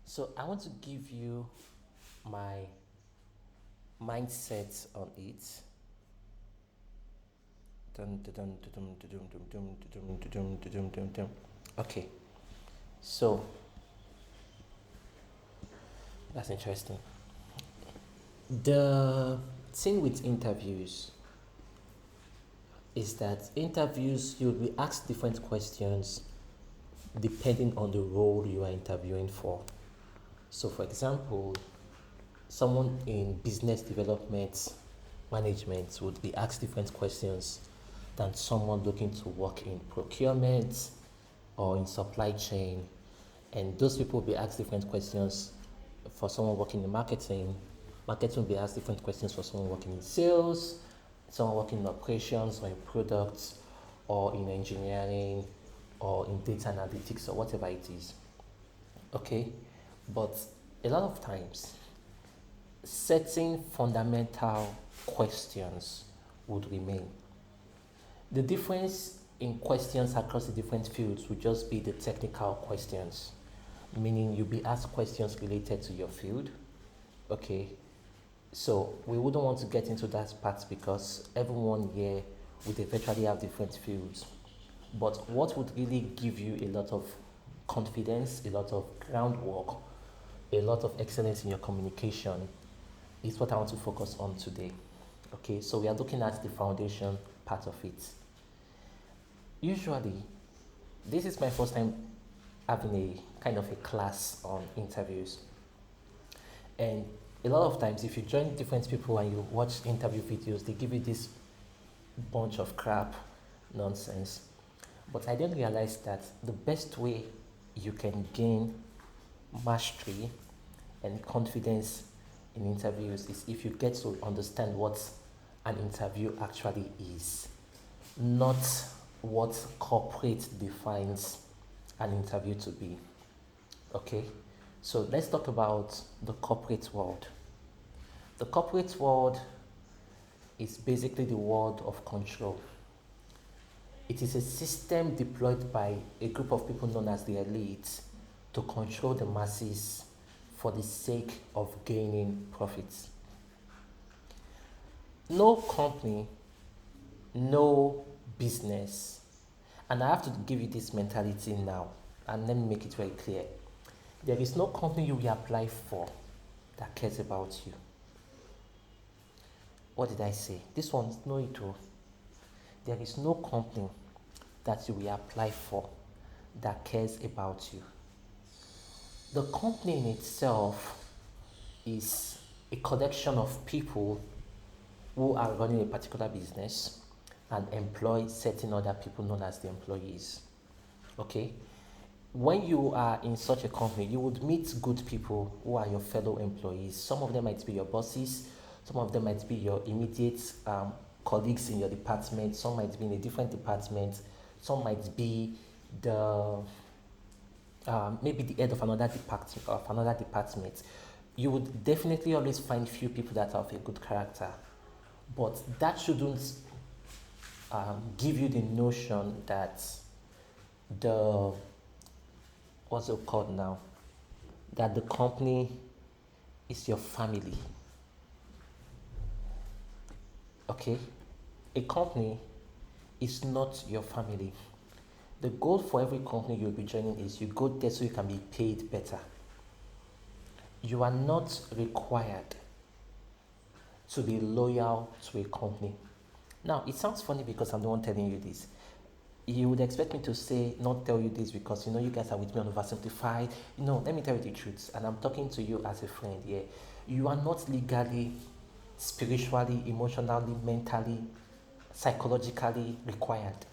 So I want to give you my mindset on it. Dun, dun, dun, dun, dun, dun, dun, dun, dun, dun, dun, dun, dun, dun, dun. Okay, so that's interesting. The thing with interviews is that interviews you'll be asked different questions depending on the role you are interviewing for. So, for example, someone in business development management would be asked different questions than someone looking to work in procurement or in supply chain. And those people will be asked different questions for someone working in marketing. Marketing will be asked different questions for someone working in sales, someone working in operations or in products or in engineering or in data analytics or whatever it is. Okay? But a lot of times, certain fundamental questions would remain. The difference in questions across the different fields would just be the technical questions, meaning you'll be asked questions related to your field. Okay, so we wouldn't want to get into that part because everyone here would eventually have different fields. But what would really give you a lot of confidence, a lot of groundwork, a lot of excellence in your communication is what I want to focus on today. Okay, so we are looking at the foundation part of it. Usually, this is my first time having a kind of a class on interviews. And a lot of times, if you join different people and you watch interview videos, they give you this bunch of crap nonsense. But I didn't realize that the best way you can gain mastery and confidence in interviews is if you get to understand what an interview actually is, not what corporate defines an interview to be. Okay, so let's talk about the corporate world. The corporate world is basically the world of control. It is a system deployed by a group of people known as the elite to control the masses for the sake of gaining profits. No company, no business, and I have to give you this mentality now, and let me make it very clear. There is no company you will apply for that cares about you. What did I say? This one, no, it will. There is no company that you will apply for that cares about you. The company in itself is a collection of people who are running a particular business and employ certain other people known as the employees. Okay? When you are in such a company, you would meet good people who are your fellow employees. Some of them might be your bosses, some of them might be your immediate colleagues in your department, some might be in a different department, some might be the maybe the head of another department. You would definitely always find few people that are of a good character, but that shouldn't give you the notion that the what's it called now, that the company is your family. Okay, a company is not your family. The goal for every company you'll be joining is you go there so you can be paid better. You are not required to be loyal to a company. Now, it sounds funny because I'm the one telling you this. You would expect me to say, not tell you this because you guys are with me on Oversimplified. Let me tell you the truth, and I'm talking to you as a friend here. You are not legally, spiritually, emotionally, mentally, psychologically required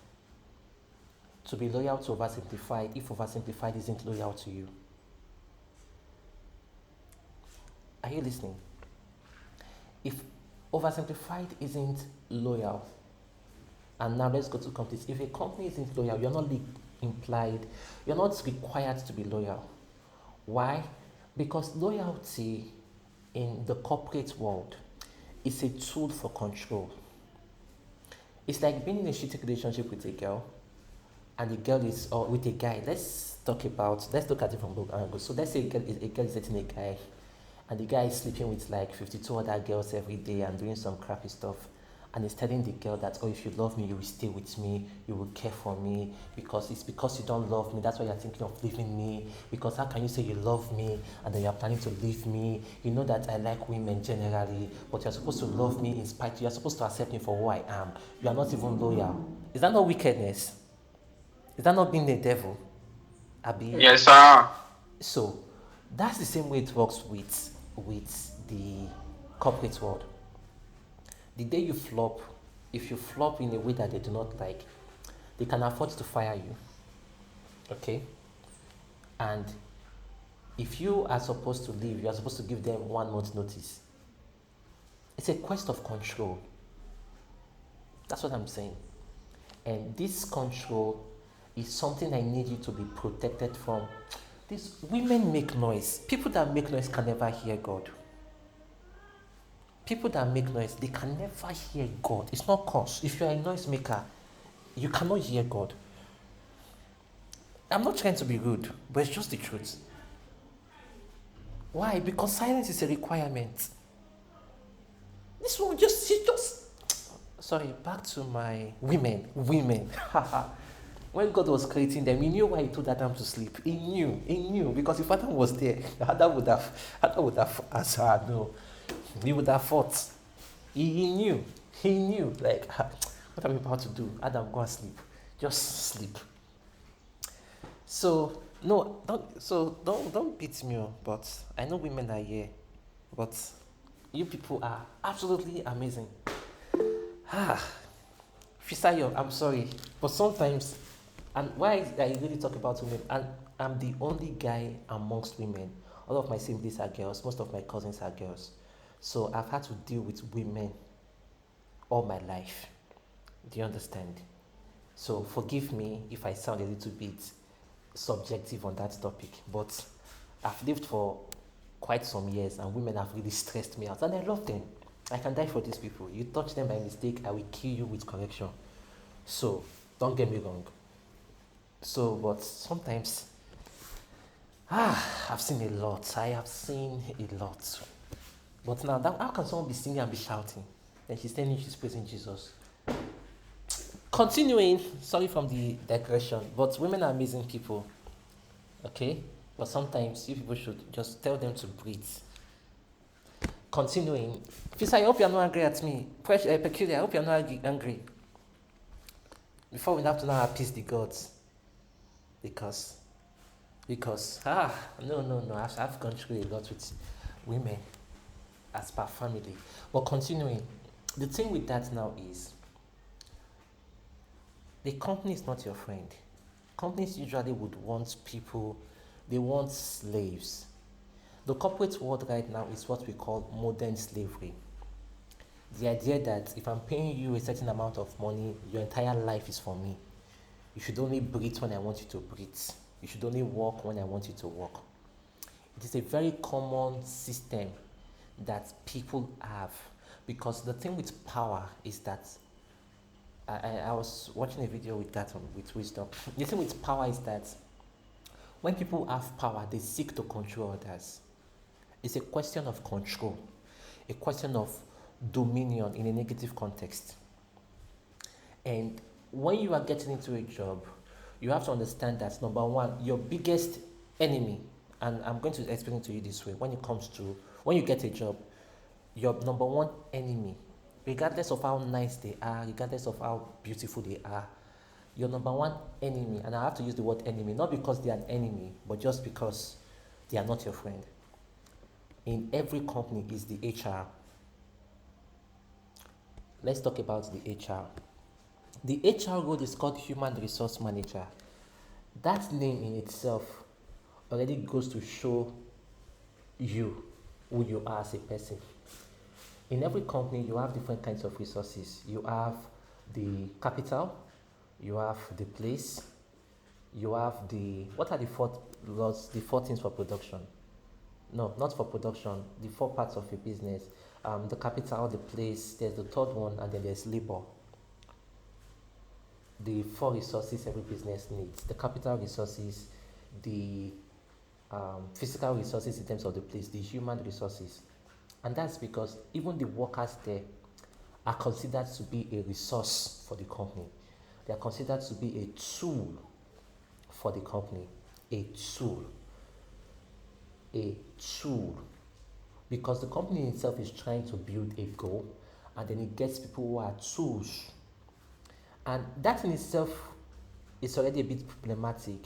to be loyal to Oversimplified if Oversimplified isn't loyal to you. Are you listening? If Oversimplified isn't loyal, and now let's go to companies. If a company isn't loyal, you're not required to be loyal. Why? Because loyalty in the corporate world is a tool for control. It's like being in a shitty relationship with a girl and the girl is or with a guy. Let's look at it from both angles. So let's say a girl is dating a guy, and the guy is sleeping with like 52 other girls every day and doing some crappy stuff, and he's telling the girl that, oh, if you love me, you will stay with me, you will care for me, because it's because you don't love me, that's why you're thinking of leaving me, because how can you say you love me and then you're planning to leave me? You know that I like women generally, but you're supposed to love me in spite, you're supposed to accept me for who I am. You are not even loyal. Is that not wickedness? Is that not being the devil? Abi? Yes, sir. So that's the same way it works with the corporate world. The day you flop, if you flop in a way that they do not like, they can afford to fire you. Okay? And if you are supposed to leave, you are supposed to give them 1 month notice. It's a quest of control. That's what I'm saying. And this control is something I need you to be protected from. These women make noise. People that make noise can never hear God. People that make noise, they can never hear God. It's not cause. If you're a noisemaker, you cannot hear God. I'm not trying to be rude, but it's just the truth. Why? Because silence is a requirement. This one she just sorry, back to my women. Women. When God was creating them, he knew why he told Adam to sleep. He knew, because if Adam was there, Adam would have asked her no. He would have fought. He knew, like, what are we about to do? Adam, go and sleep. Just sleep. So no, don't beat me up, but I know women are here, but you people are absolutely amazing. Fisayo, I'm sorry, but sometimes, and why I really talk about women, and I'm the only guy amongst women. All of my siblings are girls, most of my cousins are girls. So I've had to deal with women all my life. Do you understand? So forgive me if I sound a little bit subjective on that topic, but I've lived for quite some years and women have really stressed me out and I love them. I can die for these people. You touch them by mistake, I will kill you with correction. So don't get me wrong. So, but sometimes, I've seen a lot. I have seen a lot. But now, how can someone be singing and be shouting? Then she's telling you she's praising Jesus. Continuing, sorry from the digression, but women are amazing people, okay? But sometimes you people should just tell them to breathe. Continuing, Fisa, I hope you're not angry at me. Peculiar, I hope you're not angry. Before we have to now appease the gods. Because, no, I've gone through a lot with women as per family. But continuing, the thing with that now is, the company is not your friend. Companies usually would want people, they want slaves. The corporate world right now is what we call modern slavery. The idea that if I'm paying you a certain amount of money, your entire life is for me. You should only breathe when I want you to breathe. You should only walk when I want you to walk. It is a very common system that people have, because the thing with power is that I was watching a video with that with wisdom. The thing with power is that when people have power, they seek to control others. It's a question of control, a question of dominion in a negative context. And when you are getting into a job, you have to understand that number one, your biggest enemy, and I'm going to explain it to you this way, when you get a job, your number one enemy, regardless of how nice they are, regardless of how beautiful they are, your number one enemy, and I have to use the word enemy, not because they are an enemy, but just because they are not your friend. In every company is the HR. Let's talk about the HR. The HR role is called Human Resource Manager. That name in itself already goes to show you who you are as a person. In every company, you have different kinds of resources. You have the capital, you have the place, you have what are the four things for production? No, not for production, the four parts of a business. The capital, the place, there's the third one, and then there's labor. the four resources every business needs: the capital resources, the physical resources in terms of the place, the human resources. And that's because even the workers there are considered to be a resource for the company. They are considered to be a tool for the company. A tool. A tool. Because the company itself is trying to build a goal, and then it gets people who are tools. And that in itself is already a bit problematic.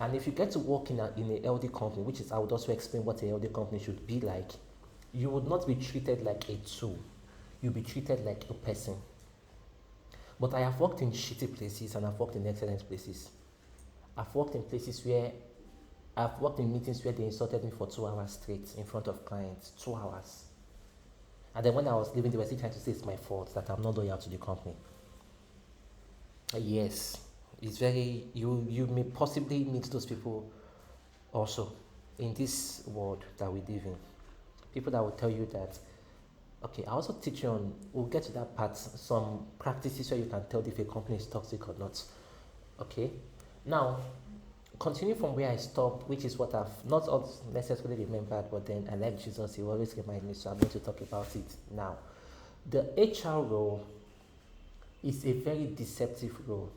And if you get to work in a healthy company, which is, I would also explain what a healthy company should be like, you would not be treated like a tool. You'll be treated like a person. But I have worked in shitty places and I've worked in excellent places. I've worked in places where I've worked in meetings where they insulted me for 2 hours straight in front of clients. 2 hours. And then when I was leaving, they were still trying to say it's my fault that I'm not loyal to the company. Yes, it's very, you may possibly meet those people also in this world that we live in. People that will tell you that, okay, I also teach you on, we'll get to that part, some practices where you can tell if a company is toxic or not. Okay, now continue from where I stopped, which is what I've not necessarily remembered, but then I like Jesus, he always reminds me, so I'm going to talk about it now. The HR role is a very deceptive role,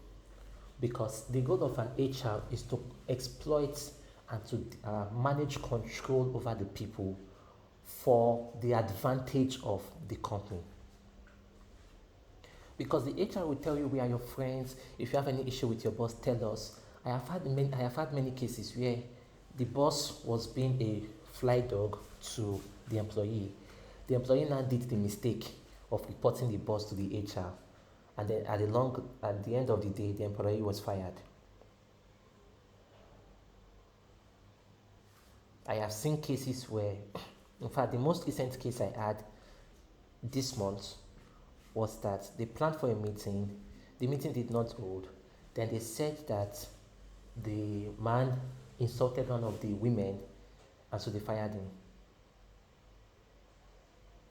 because the goal of an HR is to exploit and to manage control over the people for the advantage of the company. Because the HR will tell you, we are your friends. If you have any issue with your boss, tell us. I have had many cases where the boss was being a fly dog to the employee. The employee now did the mistake of reporting the boss to the HR, and then at the end of the day, the employee was fired. I have seen cases where, in fact, the most recent case I had this month was that they planned for a meeting, the meeting did not hold. Then they said that the man insulted one of the women, and so they fired him.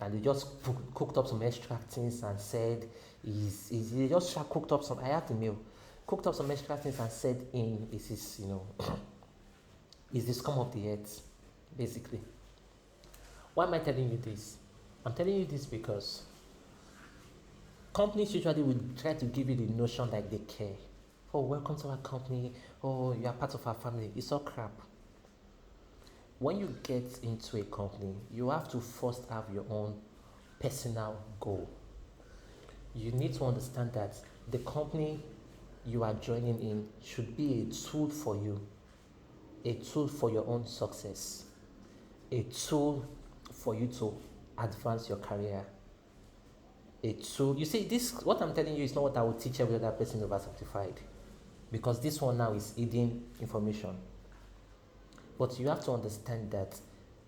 And they just cooked up some extra things and said, they just cooked up some, I have the mail, cooked up some extra things and said, is this, is the scum of the earth, basically. Why am I telling you this? I'm telling you this because companies usually will try to give you the notion like they care. Oh, welcome to our company. Oh, you are part of our family. It's all crap. When you get into a company, you have to first have your own personal goal. You need to understand that the company you are joining in should be a tool for you, a tool for your own success, a tool for you to advance your career, a tool. You see, this, what I'm telling you is not what I will teach every other person oversimplified, because this one now is hidden information. But you have to understand that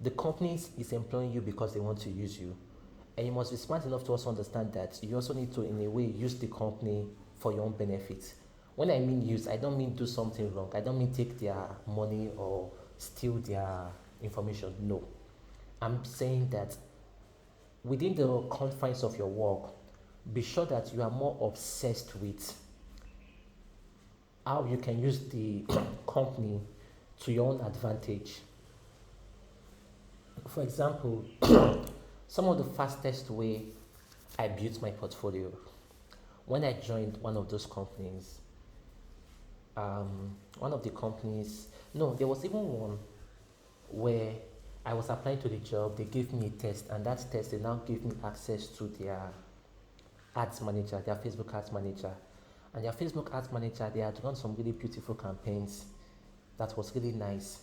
the company is employing you because they want to use you. And you must be smart enough to also understand that you also need to, in a way, use the company for your own benefit. When I mean use, I don't mean do something wrong. I don't mean take their money or steal their information. No. I'm saying that within the confines of your work, be sure that you are more obsessed with how you can use the company to your own advantage. For example, some of the fastest way I built my portfolio, when I joined one of those companies, one of the companies, no, there was even one where I was applying to the job, they gave me a test, and that test, they now gave me access to their ads manager, their Facebook ads manager. And their Facebook ads manager, they had run some really beautiful campaigns that was really nice.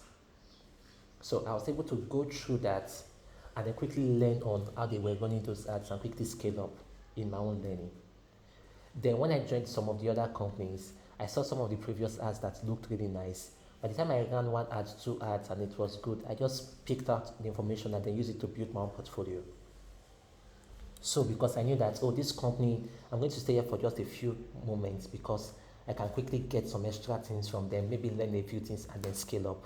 So I was able to go through that and then quickly learn on how they were running those ads and quickly scale up in my own learning. Then when I joined some of the other companies, I saw some of the previous ads that looked really nice. By the time I ran one ad, two ads, and it was good, I just picked out the information and then used it to build my own portfolio. So because I knew that, oh, this company, I'm going to stay here for just a few moments because I can quickly get some extra things from them, maybe learn a few things and then scale up.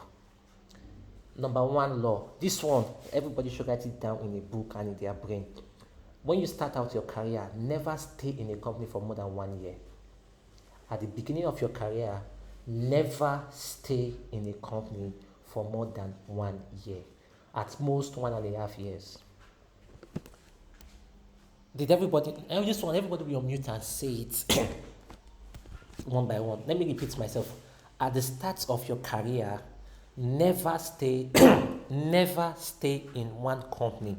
Number one law, this one, everybody should write it down in a book and in their brain. When you start out your career, never stay in a company for more than 1 year. at the beginning of your career, never stay in a company for more than 1 year, at most 1.5 years. Did everybody? I just want everybody to be on mute and say it one by one. Let me repeat myself. At the start of your career, never stay, never stay in one company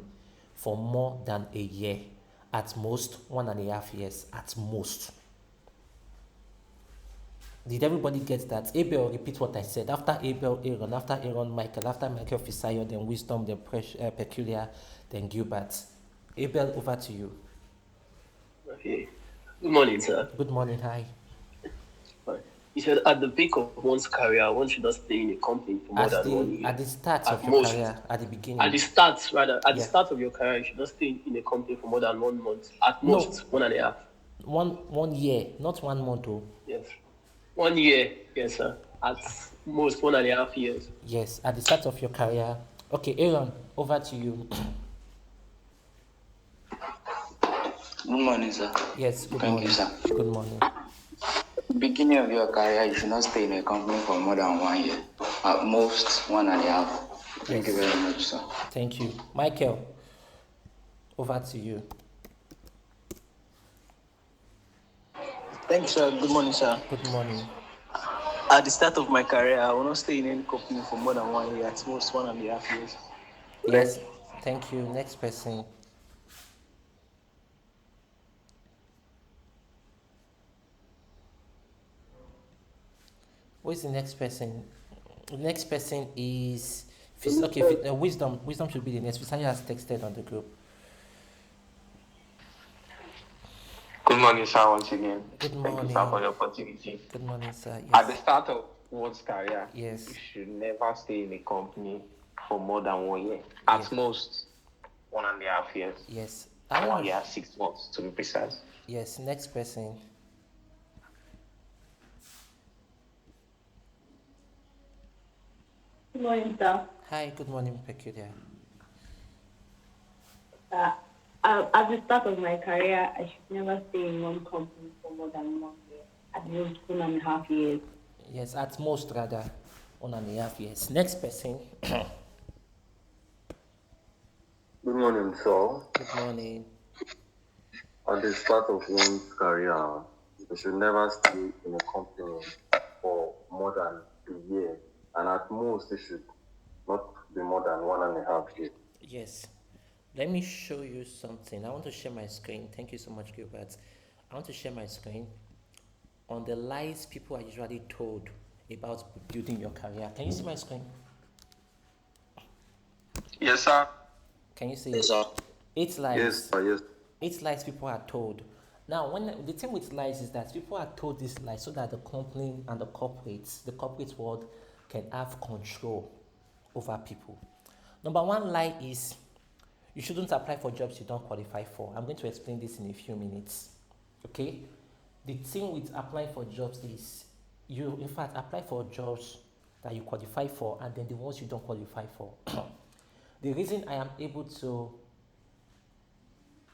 for more than a year. At most 1.5 years. At most. Did everybody get that? Abel, repeat what I said. After Abel, Aaron. After Aaron, Michael. After Michael, Fisayo. Then Wisdom. Then Peculiar. Then Gilbert. Abel, over to you. Okay. Good morning, sir. Good morning. Hi. You said at the peak of one's career, one should not stay in a company for more than 1 year. At the start of your career, at the beginning. At the start, rather. At the start of your career, you should not stay in a company for more than 1 month. At most, 1.5. 1 year, not 1 month. Oh. Yes. 1 year, yes, sir. At most 1.5 years. Yes, at the start of your career. Okay, Aaron, over to you. Good morning, sir. Yes, good Thank morning. you, sir. Good morning. Beginning of your career, you should not stay in a company for more than 1 year. At most 1.5. Thank you very much, sir. Thank you. Michael, over to you. Thanks, sir. Good morning, sir. Good morning. At the start of my career, I will not stay in any company for more than 1 year, at most 1.5 years. Yes, thank you. Next person. Who is the next person? The next person is Wisdom. Wisdom should be the next. Fisanya has texted on the group. Good morning, sir, once again. Good morning. Thank you, sir, for the opportunity. Good morning, sir. Yes. At the start of one's career, yes, you should never stay in a company for more than 1 year. At most 1.5 years. Yes. 1 year, 6 months to be precise. Yes. Next person. Good morning, sir. Hi, good morning, Peculiar. At the start of my career, I should never stay in one company for more than 1 year, at most 1.5 years. Yes, at most rather 1.5 years. Next person. Good morning, sir. Good morning. At the start of one's career, you should never stay in a company for more than a year, and at most it should not be more than 1.5 years. Yes. Let me show you something. I want to share my screen. Thank you so much, Gilbert. I want to share my screen on the lies people are usually told about building your career. Can you see my screen? Yes, sir. Can you see Yes, it? sir. 8 lies. Yes, sir, yes. 8 lies people are told. Now, the thing with lies is that people are told these lies so that the company and the corporate world can have control over people. Number 1 lie is you shouldn't apply for jobs you don't qualify for. I'm going to explain this in a few minutes. Okay? The thing with applying for jobs is you, in fact, apply for jobs that you qualify for and then the ones you don't qualify for. The reason I am able to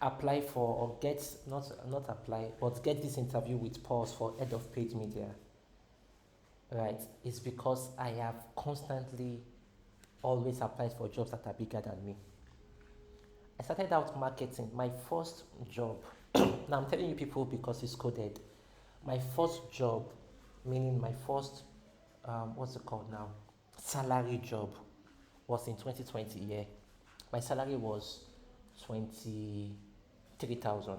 apply for or get, not apply, but get this interview with Pulse for head of paid media, right, is because I have constantly always applied for jobs that are bigger than me. I started out marketing. My first job, now I'm telling you people because it's coded. My first job, meaning my first, what's it called now? Salary job was in 2020, yeah. My salary was 23,000.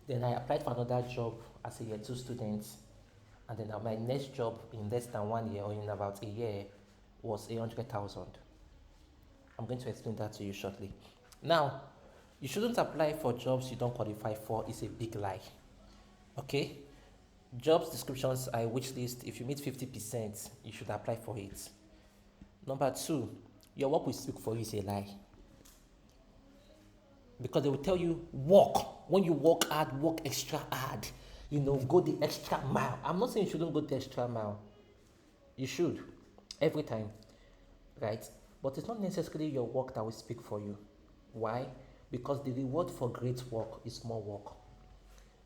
Then I applied for another job as a year 2 student. And then my next job in less than 1 year or in about a year was 800,000. I'm going to explain that to you shortly. Now, you shouldn't apply for jobs you don't qualify for is a big lie. Okay? Jobs descriptions are a wish list. If you meet 50%, you should apply for it. Number 2, your work will speak for you is a lie. Because they will tell you, work. When you work hard, work extra hard. You know, go the extra mile. I'm not saying you shouldn't go the extra mile. You should. Every time. Right? But it's not necessarily your work that will speak for you. Why? Because the reward for great work is more work.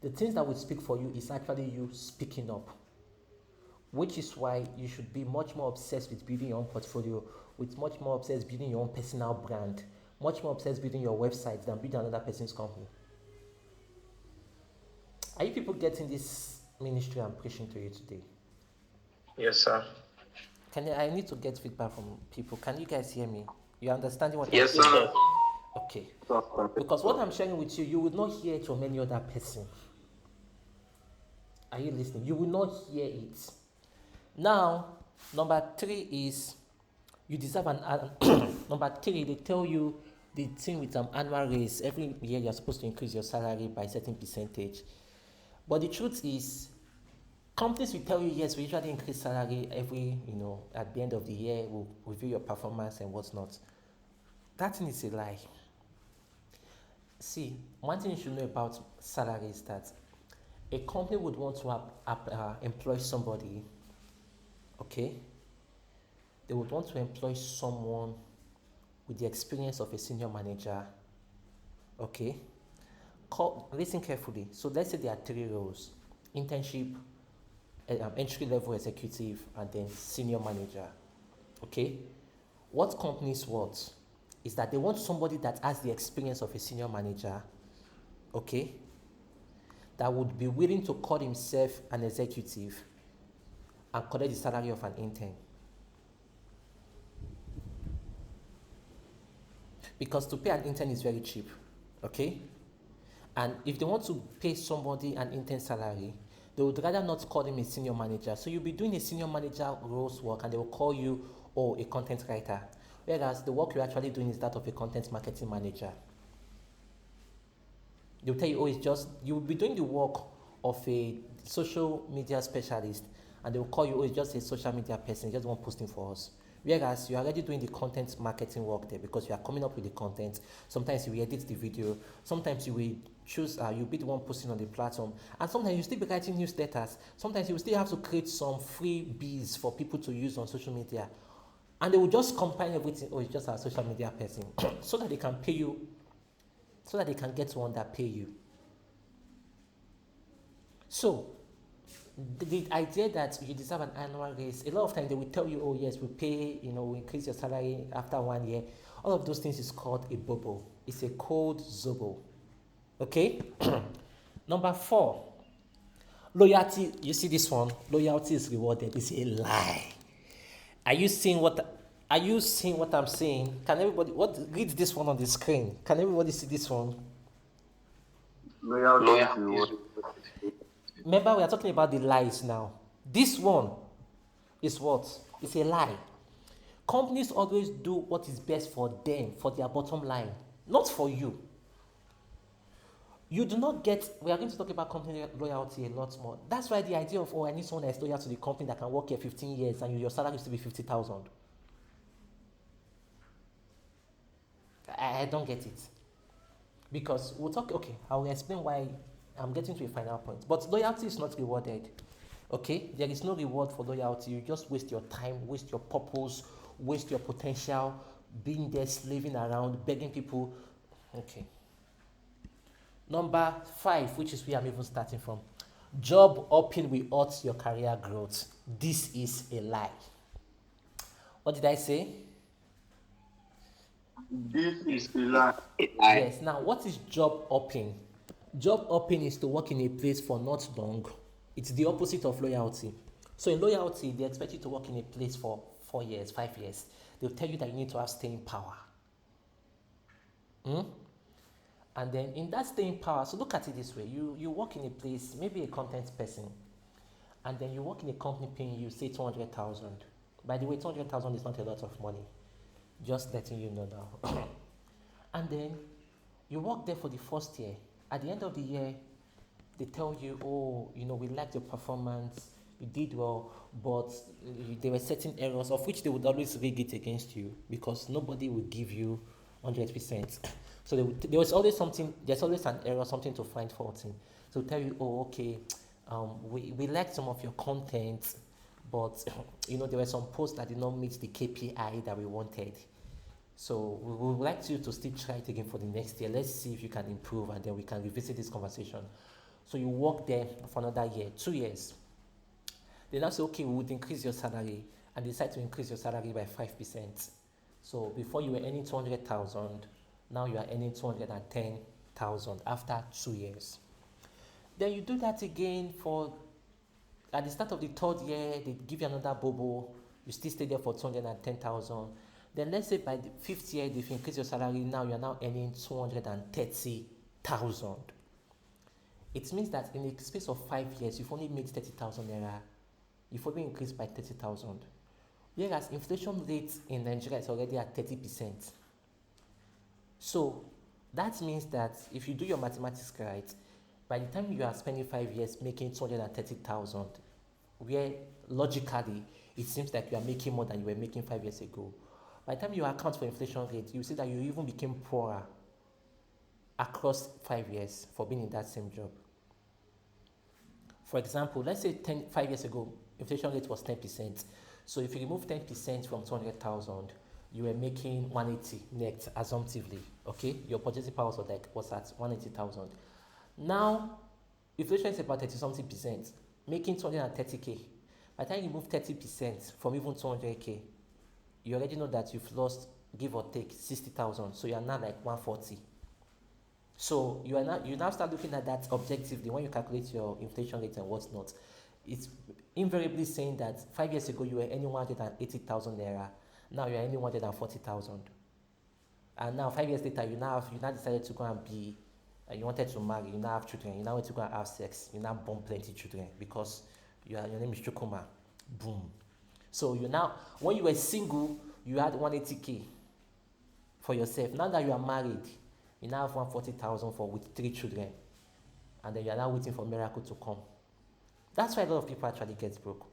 The things that will speak for you is actually you speaking up, which is why you should be much more obsessed with building your own portfolio, with much more obsessed building your own personal brand, much more obsessed building your website than building another person's company. Are you people getting this ministry I'm preaching to you today? Yes, sir. I need to get feedback from people. Can you guys hear me? You understanding what Yes, I'm saying? sir. Okay. Because what I'm sharing with you, you will not hear it from any other person. Are you listening? You will not hear it. Now, number 3 is you deserve an number 3, they tell you the thing with annual raise. Every year you're supposed to increase your salary by a certain percentage. But the truth is, companies will tell you, yes, we usually increase salary every, at the end of the year, we'll review your performance and what's not. That thing is a lie. See, one thing you should know about salary is that a company would want to employ somebody, okay? They would want to employ someone with the experience of a senior manager, okay? Listen carefully. So let's say there are 3 roles: internship, entry-level executive, and then senior manager, okay? What companies want is that they want somebody that has the experience of a senior manager, okay, that would be willing to call himself an executive and collect the salary of an intern. Because to pay an intern is very cheap, okay? And if they want to pay somebody an intern salary, they would rather not call him a senior manager. So you'll be doing a senior manager role's work and they will call you, a content writer. Whereas the work you're actually doing is that of a content marketing manager. They'll tell you, you'll be doing the work of a social media specialist, and they'll call you, it's just a social media person, just one posting for us. Whereas you're already doing the content marketing work there because you are coming up with the content. Sometimes you will edit the video, sometimes you will choose, you'll be the one posting on the platform, and sometimes you'll still be writing newsletters. Sometimes you will still have to create some freebies for people to use on social media. And they will just combine everything, it's just a social media person, so that they can pay you, so that they can get one that pay you. So, the idea that you deserve an annual raise, a lot of times they will tell you, oh yes, we pay, we increase your salary after 1 year. All of those things is called a bubble. It's a cold zobo. Okay? Number 4, loyalty. You see this one? Loyalty is rewarded. It's a lie. Are you seeing what I'm saying? Can everybody read this one on the screen? Can everybody see this one? Loyalty. Remember, we are talking about the lies now. This one is what? It's a lie. Companies always do what is best for them, for their bottom line, not for you. You do not get, we are going to talk about company loyalty a lot more. That's why the idea of, I need someone that's loyal to the company that can work here 15 years and your salary used to be 50,000. I don't get it. Because we'll talk, I will explain why I'm getting to a final point. But loyalty is not rewarded. Okay? There is no reward for loyalty. You just waste your time, waste your purpose, waste your potential, being there, slaving around, begging people. Okay. Number 5, which is where I'm even starting from. Job hopping will hurt your career growth. This is a lie. What did I say? This is a lie. Yes. Now, what is job hopping? Job hopping is to work in a place for not long. It's the opposite of loyalty. So in loyalty, they expect you to work in a place for 4 years, 5 years. They'll tell you that you need to have staying power. And then in that staying power, so look at it this way. You work in a place, maybe a content person, and then you work in a company paying you, say, 200,000. By the way, 200,000 is not a lot of money. Just letting you know now. And then you work there for the first year. At the end of the year, they tell you, we liked your performance, you did well, but there were certain errors of which they would always rig it against you because nobody will give you 100%. So there's always an error, something to find fault in. So tell you, we liked some of your content, but there were some posts that did not meet the KPI that we wanted. So we would like you to still try it again for the next year. Let's see if you can improve, and then we can revisit this conversation. So you work there for another year, 2 years. They now say, okay, we would increase your salary, and decide to increase your salary by 5%. So before you were earning 200,000, now you are earning 210,000 after 2 years. Then you do that again for, at the start of the third year, they give you another bobo, you still stay there for 210,000. Then let's say by the fifth year, they've increased your salary, now you are now earning 230,000. It means that in the space of 5 years, you've only made 30,000 naira. You've only increased by 30,000. Whereas inflation rate in Nigeria is already at 30%. So that means that if you do your mathematics right, by the time you are spending 5 years making 230,000, where logically it seems like you are making more than you were making 5 years ago, by the time you account for inflation rate, you see that you even became poorer across 5 years for being in that same job. For example, let's say 5 years ago, inflation rate was 10%. So if you remove 10% from 200,000, you were making 180 net assumptively, okay? Your purchasing power was at 180,000. Now, inflation is about 30-something percent, making 230K. By the time you remove 30% from even 200K, you already know that you've lost, give or take, 60,000. So you are now like 140. So you now start looking at that objectively when you calculate your inflation rate and what's not. It's invariably saying that 5 years ago you were earning 180,000 naira. Now you are earning 140,000. And now 5 years later, you now decided to go and be, you wanted to marry, you now have children, you now want to go and have sex, you now born plenty children because your name is Chukuma. Boom. So you now, when you were single, you had 180K for yourself. Now that you are married, you now have 140,000 with 3 children. And then you are now waiting for a miracle to come. That's why a lot of people actually get broke.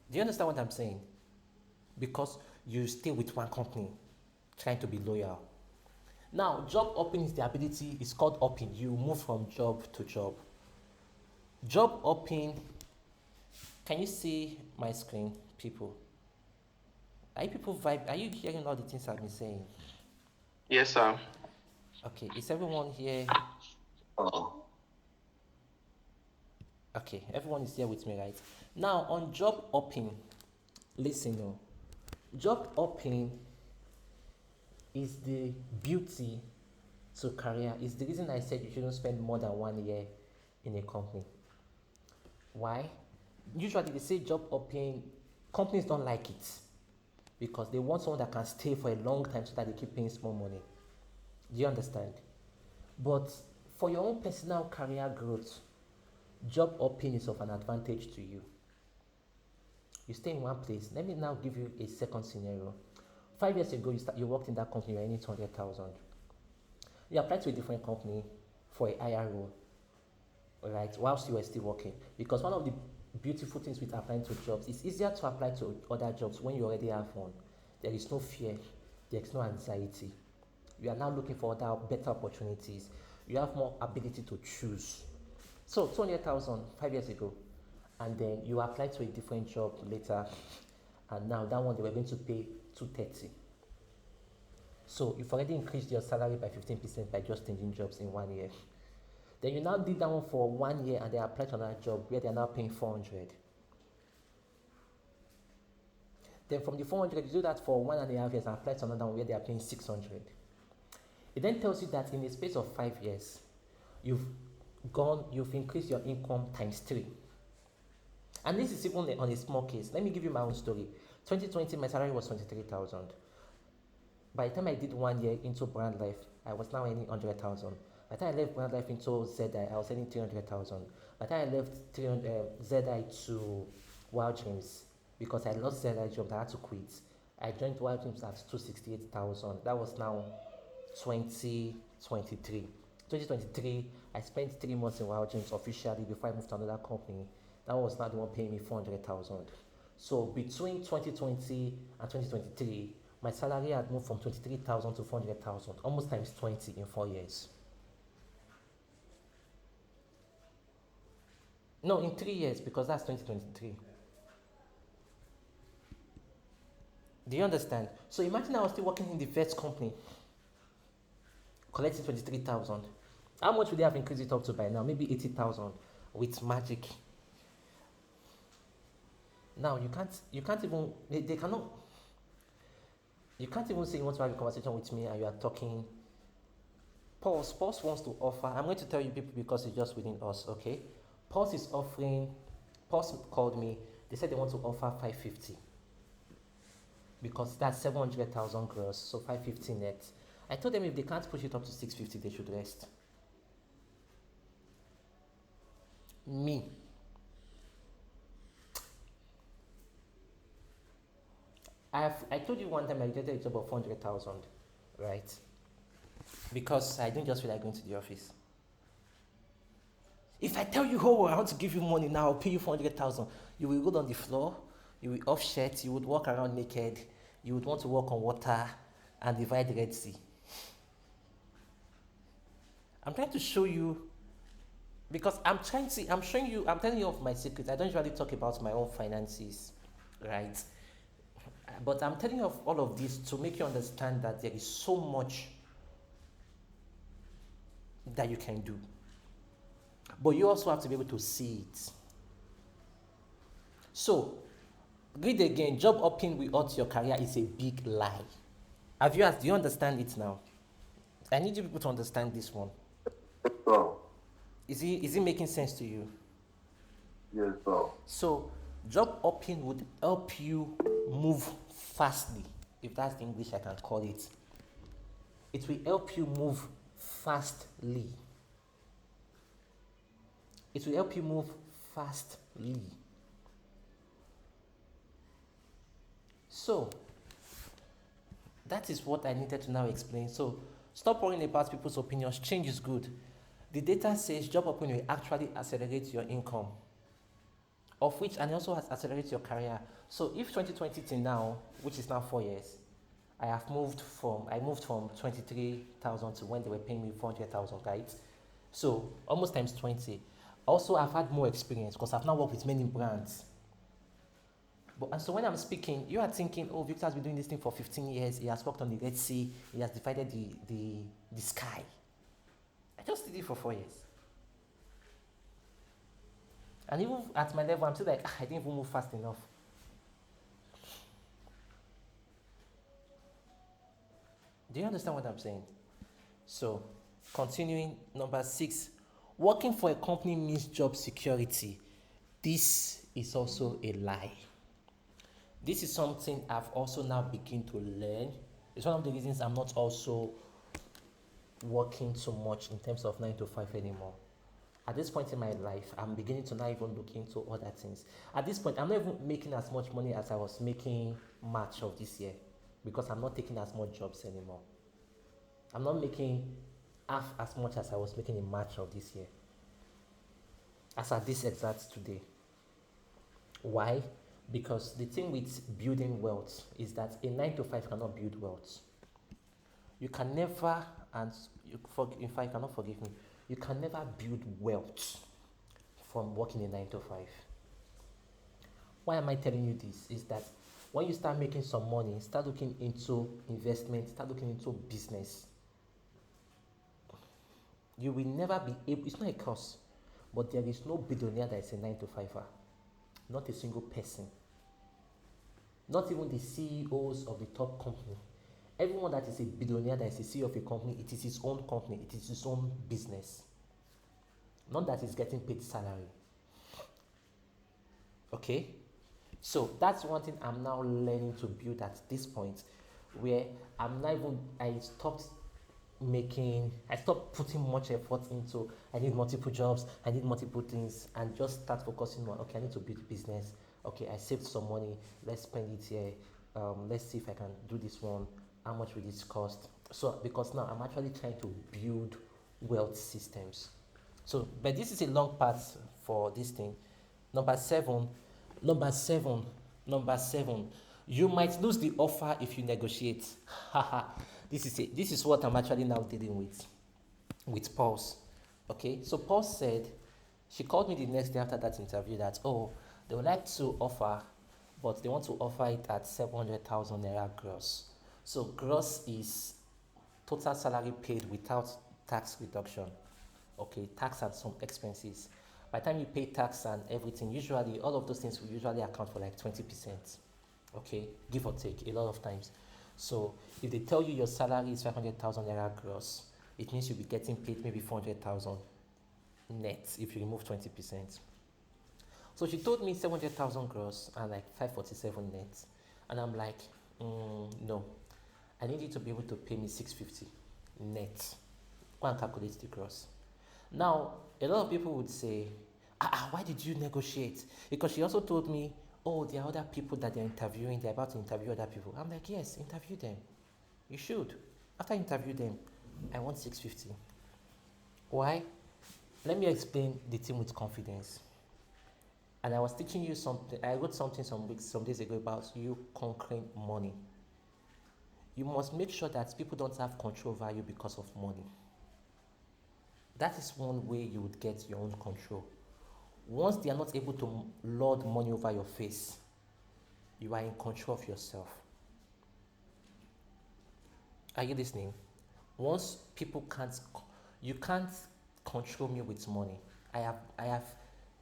Do you understand what I'm saying? Because you stay with one company, trying to be loyal. Now, job hopping is the ability, it's called hopping. You move from job to job. Job hopping, can you see my screen, people? Are you people vibe? Are you hearing all the things I've been saying? Yes, sir. Okay, is everyone here? Okay, everyone is here with me, right? Now, on job hopping, listen, no. Job hopping is the beauty to career. It's the reason I said you shouldn't spend more than 1 year in a company. Why? Usually they say job hopping, companies don't like it because they want someone that can stay for a long time so that they keep paying small money. Do you understand? But for your own personal career growth, job hopping is of an advantage to you. You stay in one place. Let me now give you a second scenario. 5 years ago, you worked in that company, you were earning 200,000. You applied to a different company for a higher role, right, whilst you were still working. Because one of the beautiful things with applying to jobs, it's easier to apply to other jobs when you already have one. There is no fear, there is no anxiety. You are now looking for other better opportunities. You have more ability to choose. So 200,000 5 years ago, and then you applied to a different job later, and now that one they were going to pay 230. So you've already increased your salary by 15% by just changing jobs in 1 year. Then you now did that one for 1 year and they applied to another job where they are now paying 400. Then from the 400, you do that for 1.5 years and apply to another one where they are paying 600. It then tells you that in the space of 5 years, you've increased your income times 3. And this is even on a small case. Let me give you my own story. 2020, my salary was 23,000. By the time I did 1 year into Brand Life, I was now earning 100,000. By the time I left Brand Life into ZI, I was earning 300,000. By the time I left ZI to Wild Dreams, because I lost ZI job, I had to quit. I joined Wild Dreams at 268,000. That was now 2023. 2023, I spent 3 months in Wild Dreams officially before I moved to another company. That was not the one paying me 400,000. So between 2020 and 2023, my salary had moved from 23,000 to 400,000, almost times 20 in 4 years. No, in 3 years, because that's 2023. Do you understand? So imagine I was still working in the first company, collecting 23,000. How much would they have increased it up to by now? Maybe 80,000 with magic. Now you can't even they cannot you can't even say you want to have a conversation with me and you are talking. Pulse wants to offer. I'm going to tell you people because it's just within us, okay? Pulse is offering. Pulse called me. They said they want to offer 550 because that's 700,000 gross, so 550 net. I told them if they can't push it up to 650, they should rest. Me. I told you one time I rejected a job of 400,000, right? Because I didn't just feel like going to the office. If I tell you, oh, I want to give you money now, I'll pay you 400,000, you will go on the floor, you will off shirt, you would walk around naked, you would want to walk on water and divide the Red Sea. I'm trying to show you, because I'm telling you of my secrets. I don't usually talk about my own finances, right? But I'm telling you of all of this to make you understand that there is so much that you can do. But you also have to be able to see it. So, read again. Job hopping without your career is a big lie. Do you understand it now? I need you people to understand this one. So, Is it making sense to you? yes, sir. So, job hopping would help you move fastly, if that's the English I can call it. It will help you move fastly. It will help you move fastly. So, that is what I needed to now explain. So, stop worrying about people's opinions. Change is good. The data says job hopping will actually accelerate your income, of which, and also has accelerated your career. So, if 2020 till now, which is now 4 years, I moved from 23,000 to when they were paying me 400,000, right? So, almost times 20. Also, I've had more experience because I've now worked with many brands. And so when I'm speaking, you are thinking, oh, Victor has been doing this thing for 15 years. He has worked on the Red Sea. He has divided the sky. I just did it for 4 years. And even at my level, I'm still like, I didn't even move fast enough. Do you understand what I'm saying? So, continuing, number 6. Working for a company means job security. This is also a lie. This is something I've also now begun to learn. It's one of the reasons I'm not also working so much in terms of 9 to 5 anymore. At this point in my life, I'm beginning to now even look into other things. At this point, I'm not even making as much money as I was making March of this year because I'm not taking as much jobs anymore. I'm not making half as much as I was making in March of this year as at this exact today. Why? Because the thing with building wealth is that a 9 to 5 cannot build wealth. You can never, in fact, you cannot forgive me, you can never build wealth from working a 9 to 5. Why am I telling you this? Is that when you start making some money, start looking into investment, start looking into business, you will never be able, it's not a curse, but there is no billionaire that is a 9 to 5er. Not a single person. Not even the CEOs of the top company. Everyone that is a billionaire, that is a CEO of a company, it is his own company, it is his own business. Not that he's getting paid salary. Okay? So that's one thing I'm now learning to build at this point, where I stopped putting much effort into, I need multiple jobs, I need multiple things, and just start focusing on, okay, I need to build a business. Okay, I saved some money, let's spend it here. Let's see if I can do this one. How much will this cost? So, because now I'm actually trying to build wealth systems. So, but this is a long path for this thing. Number seven, you might lose the offer if you negotiate. This is what I'm actually now dealing with Pulse. Okay, so Pulse said, she called me the next day after that interview that, oh, they would like to offer, but they want to offer it at 700,000 naira gross. So gross is total salary paid without tax reduction. okay, tax and some expenses. By the time you pay tax and everything, usually all of those things will usually account for like 20%, okay, give or take a lot of times. So if they tell you your salary is 500,000 naira gross, it means you'll be getting paid maybe 400,000 net if you remove 20%. So she told me 700,000 gross and like 547 net, and I'm like, no, I need you to be able to pay me 650 net. Go and calculate the gross. Now, a lot of people would say, why did you negotiate? Because she also told me, oh, there are other people that they're interviewing, they're about to interview other people. I'm like, yes, interview them. You should. After I interview them, I want 650. Why? Let me explain the team with confidence. And I was teaching you something, I wrote something some days ago about you conquering money. You must make sure that people don't have control over you because of money. That is one way you would get your own control. Once they are not able to lord money over your face, you are in control of yourself. Are you listening? Once people you can't control me with money. I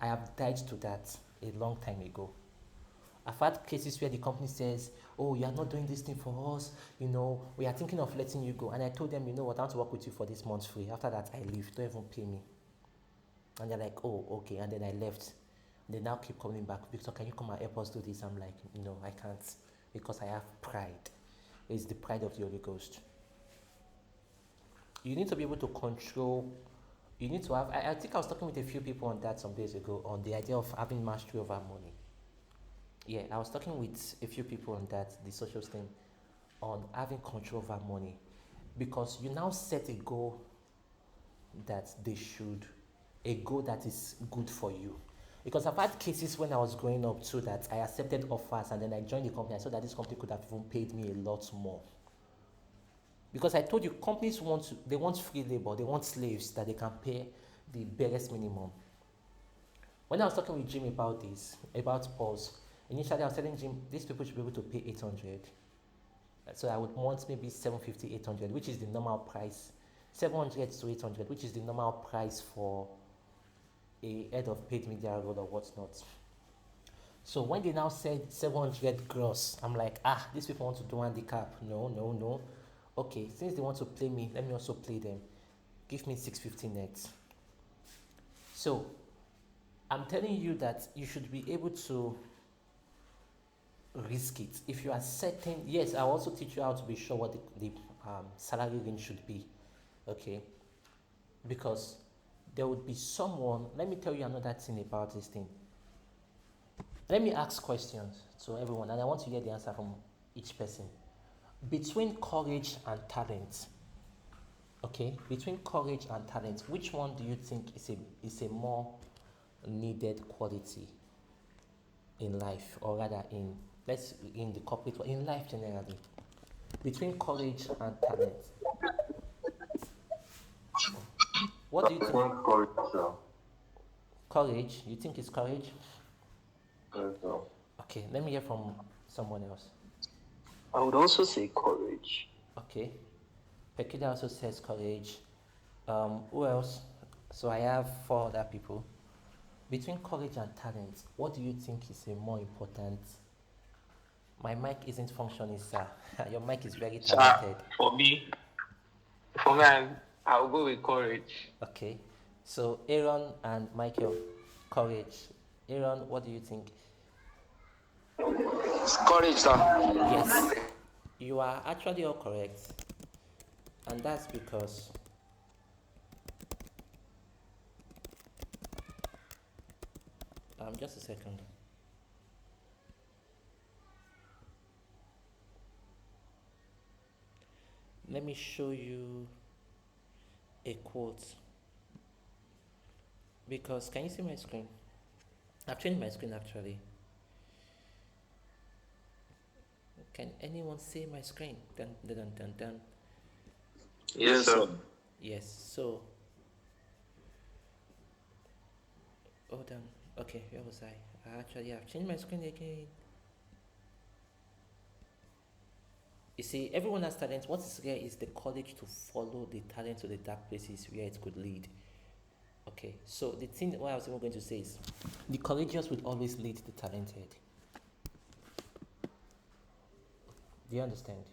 have died to that a long time ago. I've had cases where the company says, oh, you are not doing this thing for us, we are thinking of letting you go. And I told them, you know what, I want to work with you for this month free. After that, I leave, don't even pay me. And they're like, oh, okay. And then I left. They now keep coming back. Victor, can you come and help us do this? I'm like, no, I can't, because I have pride. It's the pride of the Holy Ghost. You need to be able to control. You need to have, I think I was talking with a few people on that some days ago, on the idea of having mastery over money. Yeah, I was talking with a few people on that, the social thing, on having control over money. Because you now set a goal that a goal that is good for you. Because I've had cases when I was growing up too, that I accepted offers and then I joined the company. I saw that this company could have even paid me a lot more. Because I told you, companies want free labor, they want slaves that they can pay the barest minimum. When I was talking with Jim about this, about Pulse, initially I was telling Jim, these people should be able to pay 800. So I would want maybe 750, 800, which is the normal price. 700 to 800, which is the normal price for a head of paid media role or whatnot. So when they now said 700 gross, I'm like, these people want to do handicap. No. Okay, since they want to play me, let me also play them. Give me 650 net. So I'm telling you that you should be able to risk it. If you are certain, yes, I'll also teach you how to be sure what the salary range should be. Okay, because there would be someone. Let me tell you another thing about this thing. Let me ask questions to everyone, and I want to hear the answer from each person. Between courage and talent, okay, between courage and talent, which one do you think is a more needed quality in life, or rather in the corporate, in life generally? Between courage and talent, what do you think? Courage? You think it's courage? Okay, let me hear from someone else. I would also say courage. Okay. Pekida also says courage. Who else? So I have 4 other people. Between courage and talent, what do you think is a more important? My mic isn't functioning, sir. Your mic is very talented. For me, I'll go with courage. Okay. So Aaron and Michael, courage. Aaron, what do you think? Courage, sir. Yes, you are actually all correct, and that's because just a second. Let me show you a quote, because can you see my screen? I've changed my screen actually. Can anyone see my screen? Dun, dun, dun, dun, dun. Yes, sir. Yes, so hold on. Okay, where was I? Actually, I've changed my screen again. You see, everyone has talent. What is rare is the courage to follow the talent to the dark places where it could lead. Okay, so the thing what I was even going to say is the courageous will always lead the talented. Do you understand?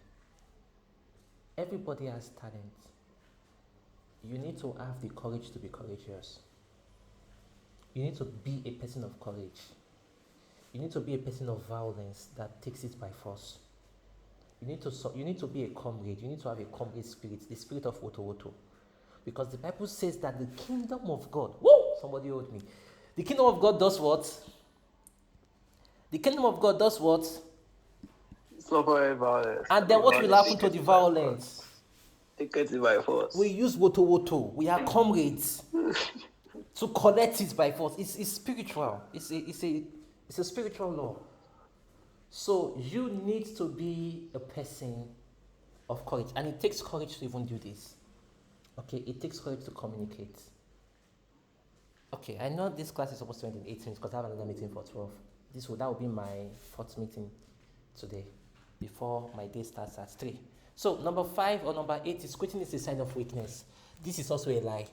Everybody has talent. You need to have the courage to be courageous. You need to be a person of courage. You need to be a person of violence that takes it by force. You need to be a comrade. You need to have a comrade spirit, the spirit of Woto Woto. Because the Bible says that the kingdom of God, woo! Somebody hold me. The kingdom of God does what? The kingdom of God does what? It's not very violent. And then what will happen to the violence? Take it by force. We use Woto Woto. We are comrades to collect it by force. It's spiritual. It's a spiritual law. So you need to be a person of courage, and it takes courage to even do this. Okay, it takes courage to communicate. Okay, I know this class is supposed to end in 8 minutes because I have another meeting for 12. That will be my 4th meeting today before my day starts at 3. So number 5 or number 8 is quitting is a sign of weakness. This is also a lie,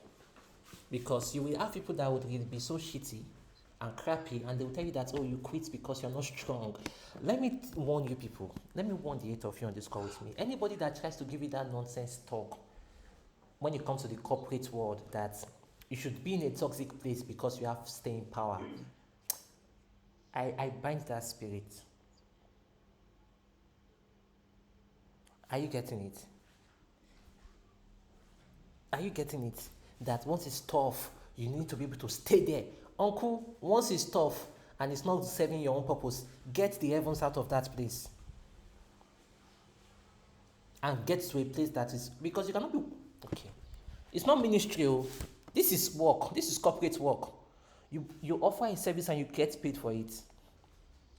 because you will have people that would really be so shitty and crappy, and they will tell you that, oh, you quit because you're not strong. Let me warn you people. Let me warn the 8 of you on this call with me. Anybody that tries to give you that nonsense talk when it comes to the corporate world that you should be in a toxic place because you have staying power, I bind that spirit. Are you getting it? Are you getting it? That once it's tough, you need to be able to stay there. Uncle, once it's tough and it's not serving your own purpose, get the heavens out of that place. And get to a place that is, because you cannot be, okay. It's not ministry. This is work. This is corporate work. You offer a service and you get paid for it.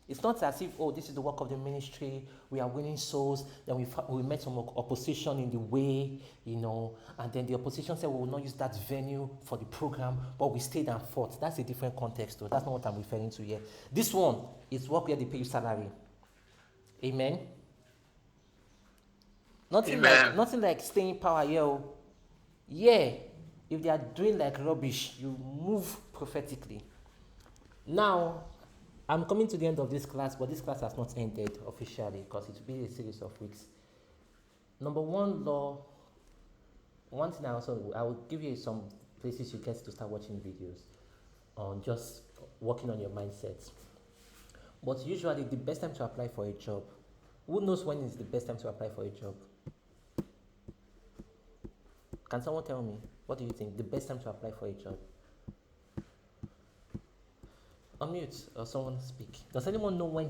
It's not as if, oh, this is the work of the ministry, we are winning souls, then we met some opposition in the way, and then the opposition said we will not use that venue for the program, but we stayed and fought. That's a different context, though. That's not what I'm referring to here. This one is work where they pay you salary. Amen? Nothing like staying power here. Yeah, if they are doing like rubbish, you move prophetically. Now, I'm coming to the end of this class, but this class has not ended officially because it will be a series of weeks. Number 1 law, one thing I will give you some places you get to start watching videos on just working on your mindset. But usually the best time to apply for a job, who knows when is the best time to apply for a job? Can someone tell me, what do you think, the best time to apply for a job? Unmute or someone speak. Does anyone know what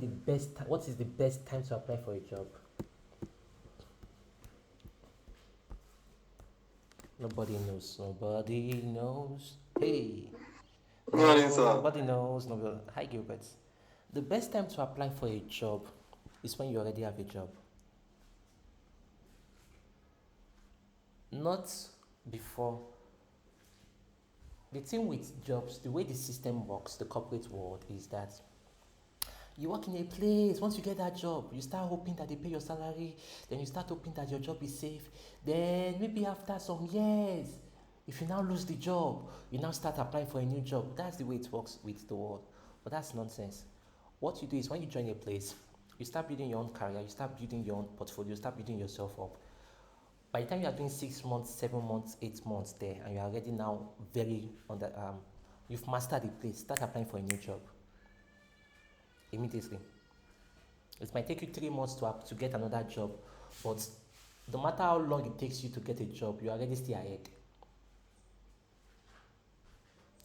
is the best time to apply for a job? Nobody knows. Hey. Nobody knows. Hi, Gilbert. The best time to apply for a job is when you already have a job. Not before. The thing with jobs, the way the system works, the corporate world, is that you work in a place. Once you get that job, you start hoping that they pay your salary. Then you start hoping that your job is safe. Then maybe after some years, if you now lose the job, you now start applying for a new job. That's the way it works with the world. But that's nonsense. What you do is when you join a place, you start building your own career, you start building your own portfolio, you start building yourself up. By the time you are doing 6 months, 7 months, 8 months there, and you are already now you've mastered the place, start applying for a new job immediately. It might take you 3 months to get another job, but no matter how long it takes you to get a job, you are already still ahead.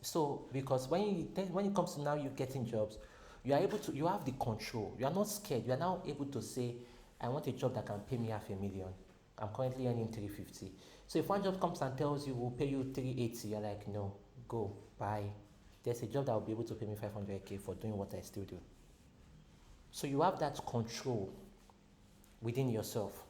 So, because when it comes to now you getting jobs, you have the control. You are not scared. You are now able to say, I want a job that can pay me $500,000. I'm currently earning $350,000. So if one job comes and tells you we'll pay you $380,000, you're like, no, go, bye. There's a job that will be able to pay me $500,000 for doing what I still do. So you have that control within yourself.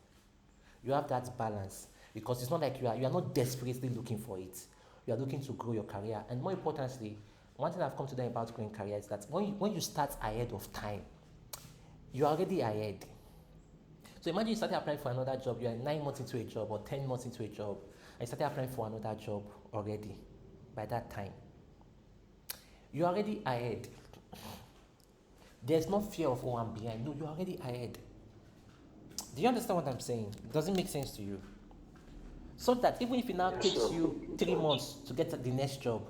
You have that balance, because it's not like you are not desperately looking for it. You are looking to grow your career. And more importantly, one thing I've come to know about growing career is that when you start ahead of time, you're already ahead. So imagine you started applying for another job, you are 9 months into a job or 10 months into a job, and you started applying for another job already. by that time. You're already ahead. There's no fear of, oh, I'm behind. No, you're already ahead. Do you understand what I'm saying? Does it make sense to you? So that even if it now takes you 3 months to get the next job,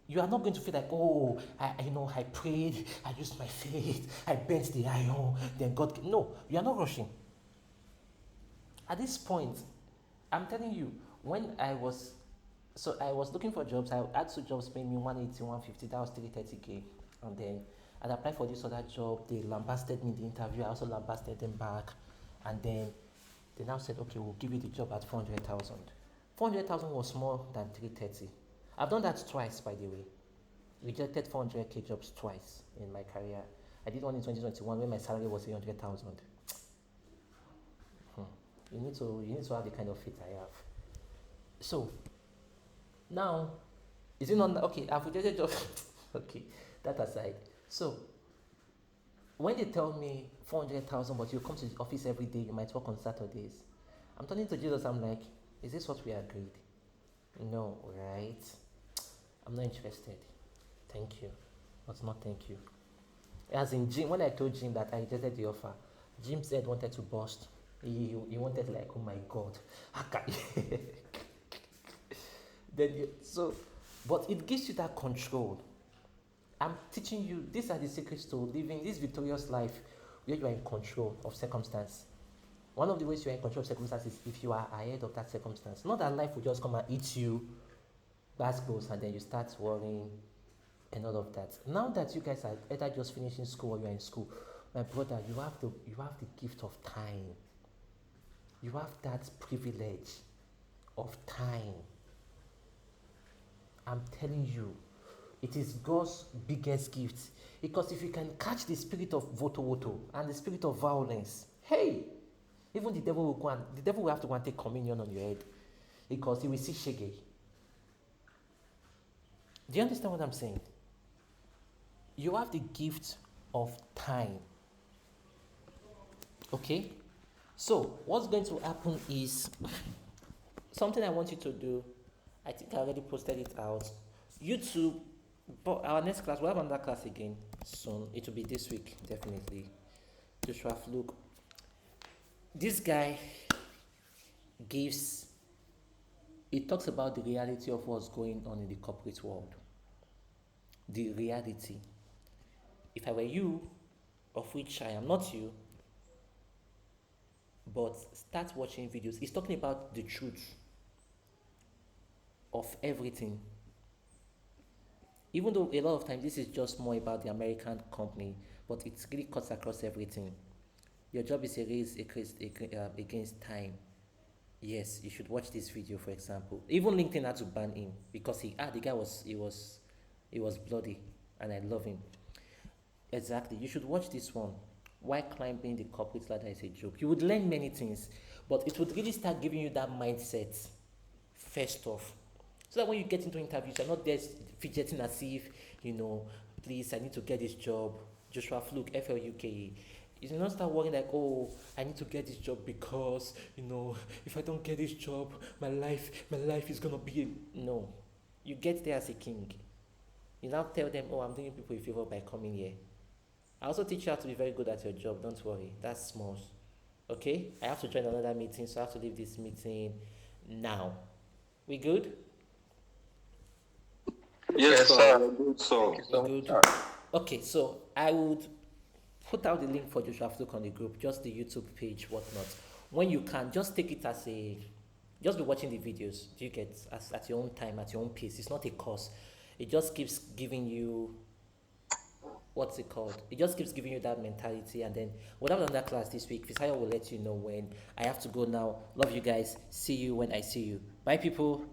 you are not going to feel like, oh, I prayed, I used my faith, I bent the iron, then God. No, you are not rushing. At this point, I'm telling you, when I was looking for jobs, I had 2 jobs paying me 180, 150, that was 330K. And then I applied for this other job, they lambasted me in the interview, I also lambasted them back. And then they now said, okay, we'll give you the job at 400,000. 400,000 was more than 330. I've done that twice, by the way. Rejected 400K jobs twice in my career. I did one in 2021 when my salary was 300,000. You need to have the kind of faith I have. So now, is it not okay? I've rejected jobs. Okay, that aside. So when they tell me 400,000, but you come to the office every day, you might work on Saturdays. I'm turning to Jesus. I'm like, is this what we agreed? No, right? I'm not interested. Thank you, but not thank you. As in Jim, when I told Jim that I rejected the offer, Jim said wanted to burst. He wanted like, oh my God, but it gives you that control. I'm teaching you, these are the secrets to living this victorious life where you are in control of circumstance. One of the ways you are in control of circumstances is if you are ahead of that circumstance. Not that life will just come and eat you, basketballs, and then you start worrying and all of that. Now that you guys are either just finishing school or you are in school, my brother, you have the gift of time. You have that privilege of time. I'm telling you, it is God's biggest gift. Because if you can catch the spirit of voto and the spirit of violence, hey, even the devil will have to go and take communion on your head. Because he will see shege. Do you understand what I'm saying? You have the gift of time. Okay? So, what's going to happen is something I want you to do. I think I already posted it out. YouTube, but our next class, we'll have another class again soon. It will be this week, definitely. Joshua Fluke. This guy it talks about the reality of what's going on in the corporate world. The reality. If I were you, of which I am not you, but start watching videos. He's talking about the truth of everything. Even though a lot of times this is just more about the American company, but it really cuts across everything. Your job is a race against time. Yes, you should watch this video, for example. Even LinkedIn had to ban him because the guy was bloody, and I love him. Exactly, you should watch this one. Why climbing the corporate ladder is a joke. You would learn many things, but it would really start giving you that mindset first off. So that when you get into interviews, you're not there fidgeting as if, please, I need to get this job. Joshua Fluke, FLUKE. You do not start worrying like, oh, I need to get this job because, if I don't get this job, my life is going to be No. You get there as a king. You now tell them, oh, I'm doing people a favor by coming here. I also teach you how to be very good at your job. Don't worry. That's small. Okay? I have to join another meeting, so I have to leave this meeting now. We good? Yes, sir. Good. Okay, so I would put out the link for Joshua Fluke on the group, just the YouTube page, whatnot. When you can, just take it as just be watching the videos. Do you get at your own time, at your own pace? It's not a course. It just keeps giving you, what's it called? It just keeps giving you that mentality. And then we'll have another class this week. Fisayo will let you know when. I have to go now. Love you guys. See you when I see you. Bye, people.